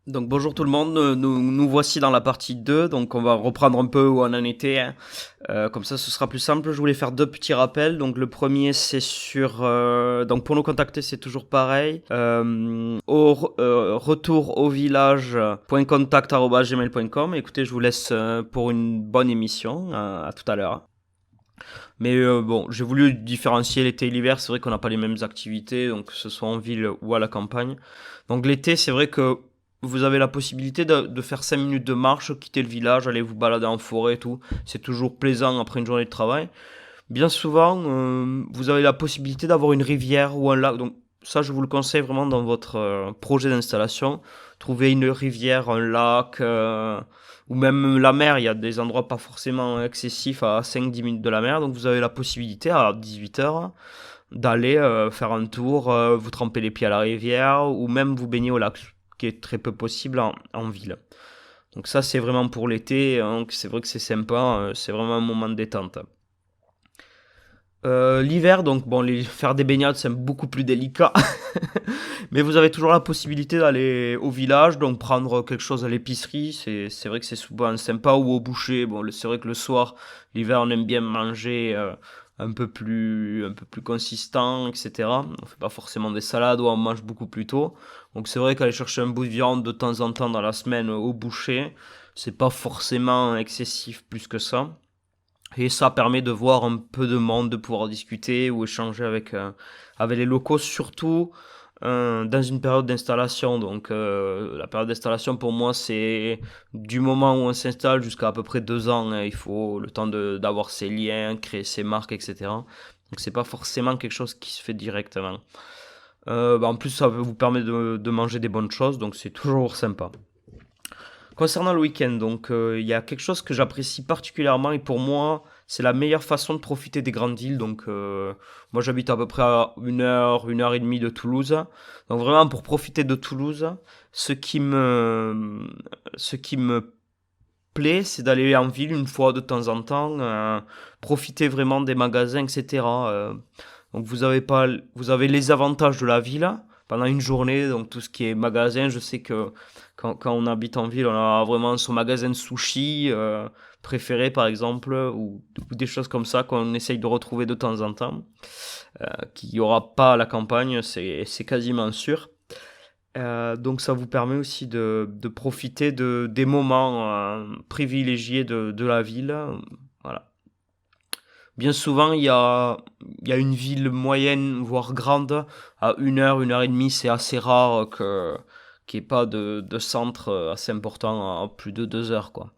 Donc bonjour tout le monde, nous voici dans la partie 2, donc on va reprendre un peu où on en était, hein. Comme ça ce sera plus simple. Je voulais faire deux petits rappels. Donc le premier c'est sur... donc pour nous contacter c'est toujours pareil. Retour au village.contact@gmail.com. Écoutez, je vous laisse pour une bonne émission, à tout à l'heure. Mais bon, j'ai voulu différencier l'été et l'hiver. C'est vrai qu'on n'a pas les mêmes activités, donc que ce soit en ville ou à la campagne. Donc l'été, c'est vrai que vous avez la possibilité de faire 5 minutes de marche, quitter le village, aller vous balader en forêt et tout. C'est toujours plaisant après une journée de travail. Bien souvent, vous avez la possibilité d'avoir une rivière ou un lac. Donc ça, je vous le conseille vraiment dans votre projet d'installation. Trouver une rivière, un lac, ou même la mer. Il y a des endroits pas forcément excessifs à 5-10 minutes de la mer. Donc vous avez la possibilité à 18 h d'aller faire un tour, vous tremper les pieds à la rivière ou même vous baigner au lac, ce qui est très peu possible en ville. Donc ça, c'est vraiment pour l'été, hein. Donc c'est vrai que c'est sympa, c'est vraiment un moment de détente. L'hiver, donc bon, faire des baignades, c'est beaucoup plus délicat. Mais vous avez toujours la possibilité d'aller au village, donc prendre quelque chose à l'épicerie. C'est vrai que c'est souvent sympa, ou au boucher. Bon, c'est vrai que le soir, l'hiver, on aime bien manger un peu plus consistant, etc. On fait pas forcément des salades ou on mange beaucoup plus tôt. Donc c'est vrai qu'aller chercher un bout de viande de temps en temps dans la semaine au boucher, c'est pas forcément excessif plus que ça. Et ça permet de voir un peu de monde, de pouvoir discuter ou échanger avec les locaux, surtout dans une période d'installation. Donc la période d'installation pour moi c'est du moment où on s'installe jusqu'à à peu près 2 ans, hein. Il faut le temps d'avoir ses liens, créer ses marques, etc. Donc c'est pas forcément quelque chose qui se fait directement. En plus ça vous permet de manger des bonnes choses, donc c'est toujours sympa. Concernant le week-end, donc il y a quelque chose que j'apprécie particulièrement et pour moi c'est la meilleure façon de profiter des grandes villes. Donc moi j'habite à peu près à 1 heure et demie de Toulouse. Donc vraiment pour profiter de Toulouse, ce qui me, ce qui me plaît c'est d'aller en ville une fois de temps en temps, profiter vraiment des magasins, etc. Donc vous avez les avantages de la ville pendant une journée, donc tout ce qui est magasin, je sais que quand on habite en ville, on a vraiment son magasin de sushi préféré, par exemple, ou des choses comme ça qu'on essaye de retrouver de temps en temps, qu'il n'y aura pas à la campagne, c'est quasiment sûr. Donc ça vous permet aussi de profiter des moments privilégiés de la ville. Voilà. Bien souvent, il y a une ville moyenne, voire grande, à 1 heure et demie. C'est assez rare qu'il n'y ait pas de centre assez important à plus de 2 heures, quoi.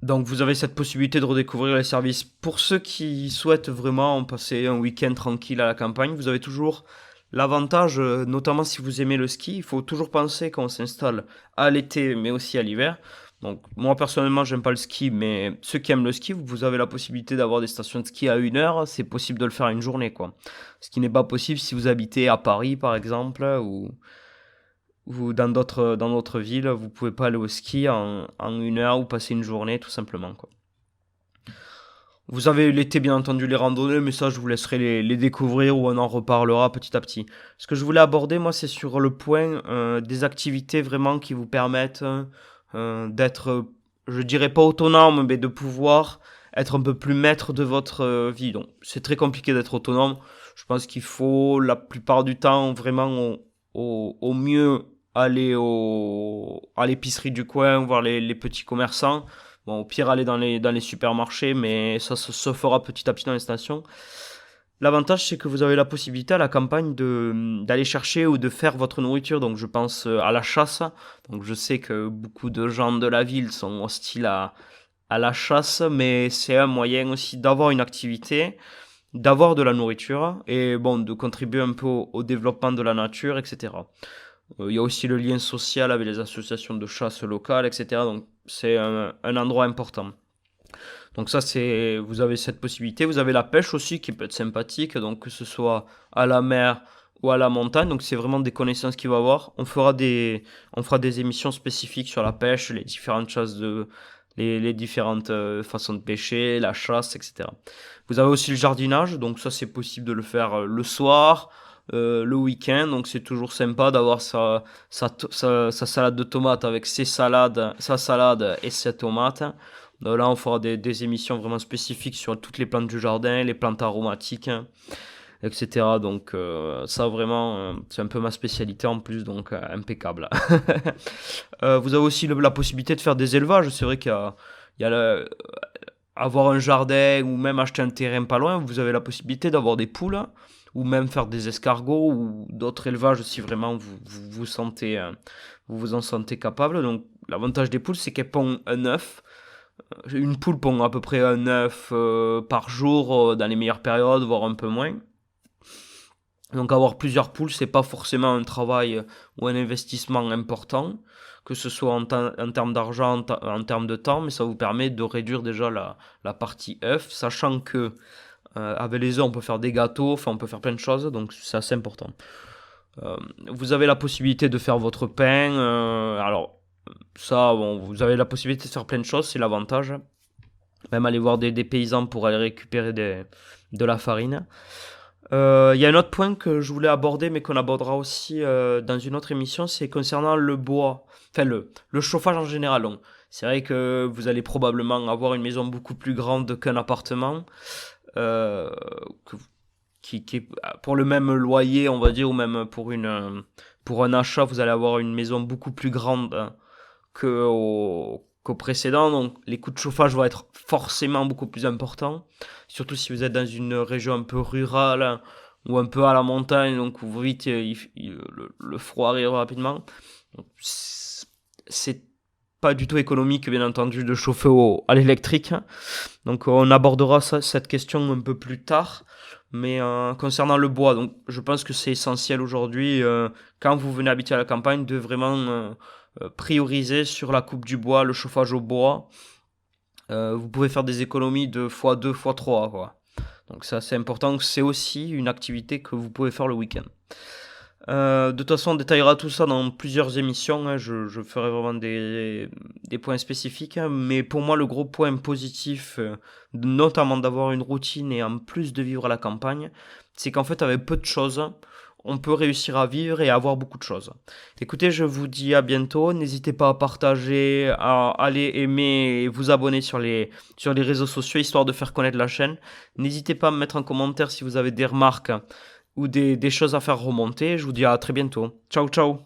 Donc vous avez cette possibilité de redécouvrir les services. Pour ceux qui souhaitent vraiment passer un week-end tranquille à la campagne, vous avez toujours l'avantage, notamment si vous aimez le ski, il faut toujours penser quand on s'installe à l'été, mais aussi à l'hiver. Donc moi personnellement, j'aime pas le ski, mais ceux qui aiment le ski, vous avez la possibilité d'avoir des stations de ski à 1 heure. C'est possible de le faire une journée, quoi. Ce qui n'est pas possible si vous habitez à Paris, par exemple, ou dans d'autres villes, vous pouvez pas aller au ski en 1 heure ou passer une journée, tout simplement, quoi. Vous avez l'été, bien entendu, les randonnées, mais ça, je vous laisserai les découvrir ou on en reparlera petit à petit. Ce que je voulais aborder, moi, c'est sur le point des activités vraiment qui vous permettent d'être, je dirais pas autonome, mais de pouvoir être un peu plus maître de votre vie. Donc, c'est très compliqué d'être autonome. Je pense qu'il faut, la plupart du temps, vraiment au mieux aller à l'épicerie du coin, voir les petits commerçants. Bon, au pire, aller dans les supermarchés, mais ça se fera petit à petit dans les stations. L'avantage, c'est que vous avez la possibilité à la campagne d'aller chercher ou de faire votre nourriture. Donc, je pense à la chasse. Donc, je sais que beaucoup de gens de la ville sont hostiles à la chasse, mais c'est un moyen aussi d'avoir une activité, d'avoir de la nourriture et bon, de contribuer un peu au développement de la nature, etc. Il y a aussi le lien social avec les associations de chasse locales, etc. Donc, c'est un endroit important. Donc ça, vous avez cette possibilité. Vous avez la pêche aussi qui peut être sympathique, donc que ce soit à la mer ou à la montagne. Donc c'est vraiment des connaissances qu'il va avoir. On fera des émissions spécifiques sur la pêche, les différentes façons de pêcher, la chasse, etc. Vous avez aussi le jardinage, donc ça c'est possible de le faire le soir. le week-end. Donc c'est toujours sympa d'avoir sa salade de tomates avec sa salade et ses tomates. Là, on fera des émissions vraiment spécifiques sur toutes les plantes du jardin, les plantes aromatiques, etc. Donc ça vraiment, c'est un peu ma spécialité en plus, donc impeccable. Vous avez aussi la possibilité de faire des élevages. C'est vrai qu'il y a avoir un jardin ou même acheter un terrain pas loin, vous avez la possibilité d'avoir des poules ou même faire des escargots ou d'autres élevages si vraiment vous vous en sentez capable. Donc l'avantage des poules, c'est qu'elles pondent un œuf. Une poule pond à peu près un œuf par jour dans les meilleures périodes, voire un peu moins. Donc avoir plusieurs poules, c'est pas forcément un travail ou un investissement important, que ce soit en termes d'argent, en termes de temps, mais ça vous permet de réduire déjà la partie œuf, sachant que avec les œufs on peut faire des gâteaux, enfin on peut faire plein de choses, donc c'est assez important. Vous avez la possibilité de faire votre pain, alors ça, bon, vous avez la possibilité de faire plein de choses, c'est l'avantage. Même aller voir des paysans pour aller récupérer de la farine. Il y a un autre point que je voulais aborder, mais qu'on abordera aussi dans une autre émission, c'est concernant le bois, enfin le chauffage en général. Donc, c'est vrai que vous allez probablement avoir une maison beaucoup plus grande qu'un appartement, euh, que- qui est pour le même loyer, on va dire, ou même pour un achat, vous allez avoir une maison beaucoup plus grande hein, qu'au précédent. Donc les coûts de chauffage vont être forcément beaucoup plus importants, surtout si vous êtes dans une région un peu rurale ou un peu à la montagne, donc où vite le froid arrive rapidement. Donc, c'est pas du tout économique, bien entendu, de chauffer à l'électrique. Donc on abordera cette question un peu plus tard. Mais concernant le bois, donc je pense que c'est essentiel aujourd'hui, quand vous venez habiter à la campagne, de vraiment prioriser sur la coupe du bois, le chauffage au bois. Vous pouvez faire des économies de x2, x3, quoi. Donc c'est assez important. C'est aussi une activité que vous pouvez faire le week-end. De toute façon, on détaillera tout ça dans plusieurs émissions. Hein. Je ferai vraiment des points spécifiques. Hein. Mais pour moi, le gros point positif, notamment d'avoir une routine et en plus de vivre à la campagne, c'est qu'en fait, avec peu de choses, on peut réussir à vivre et à avoir beaucoup de choses. Écoutez, je vous dis à bientôt. N'hésitez pas à partager, à aller aimer et vous abonner sur les réseaux sociaux, histoire de faire connaître la chaîne. N'hésitez pas à me mettre en commentaire si vous avez des remarques ou des choses à faire remonter. Je vous dis à très bientôt. Ciao, ciao.